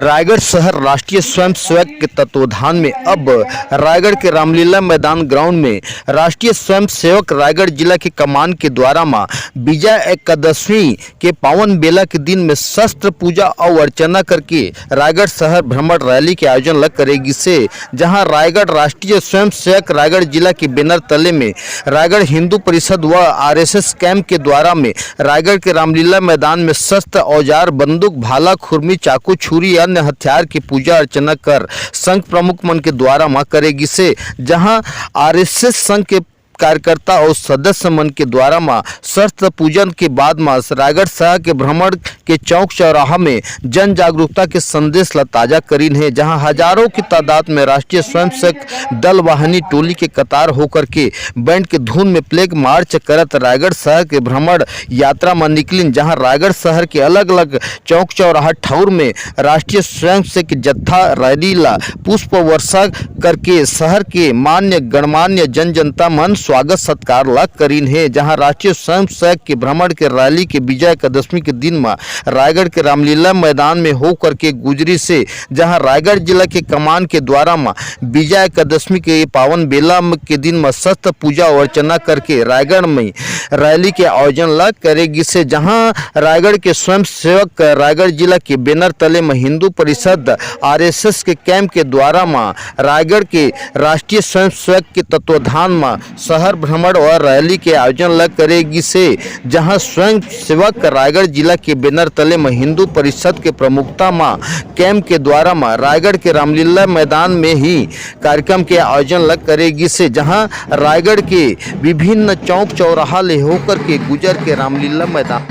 रायगढ़ शहर राष्ट्रीय स्वयंसेवक के तत्वाधान में अब रायगढ़ के रामलीला मैदान ग्राउंड में राष्ट्रीय स्वयंसेवक रायगढ़ जिला के कमान के द्वारा मां विजय एकादशी के पावन बेला के दिन में शस्त्र पूजा और अर्चना करके रायगढ़ शहर भ्रमण रैली के आयोजन करेगी से जहां रायगढ़ राष्ट्रीय स्वयंसेवक रायगढ़ जिला के बैनर तले में रायगढ़ हिंदू परिषद व आरएसएस कैंप के द्वारा में रायगढ़ के रामलीला मैदान में शस्त्र औजार बंदूक भाला खुरमी चाकू छुरी अन्य हथियार की पूजा अर्चना कर संघ प्रमुख मन के द्वारा मां करेगी से जहां आरएसएस संघ के कार्यकर्ता और सदस्य मन के द्वारा मां शस्त्र पूजन के बाद मां रायगढ़ शहर के भ्रमण के चौक चौराहा में जन जागरूकता के संदेश ला ताजा करीन है, जहां हजारों की तादाद में राष्ट्रीय स्वयंसेवक दल वाहिनी टोली के कतार होकर के बैंड के धुन में प्लेग मार्च करत रायगढ़ शहर के भ्रमण यात्रा में निकलिन, जहां रायगढ़ शहर के अलग अलग चौक चौराहा ठौर में राष्ट्रीय स्वयंसेवक जत्था रैली ला पुष्प वर्षा करके शहर के मान्य गणमान्य जन जनता मन स्वागत सत्कार ला करीन है, जहां राष्ट्रीय स्वयंसेवक के भ्रमण के रैली के विजय एकादशी के दिन में रायगढ़ के रामलीला मैदान में होकर के गुजरी से जहां रायगढ़ जिला के कमान के द्वारा में विजय एकादशी के पावन बेला के दिन में शस्त्र पूजा और अर्चना करके रायगढ़ में रैली के आयोजन ला करेगी से जहां रायगढ़ के स्वयंसेवक रायगढ़ जिला के बैनर तले में हिंदू परिषद आरएसएस के कैंप के द्वारा में रायगढ़ के राष्ट्रीय स्वयंसेवक के तत्वाधान में शहर भ्रमण और रैली के आयोजन ला करेगी से जहां स्वयं सेवक रायगढ़ जिला के बैनर तले में हिंदू परिषद के प्रमुखता में कैंप के द्वारा में रायगढ़ के रामलीला मैदान में ही कार्यक्रम के आयोजन ला करेगी से जहां रायगढ़ के विभिन्न चौक चौराहा ले होकर के गुजर के रामलीला मैदान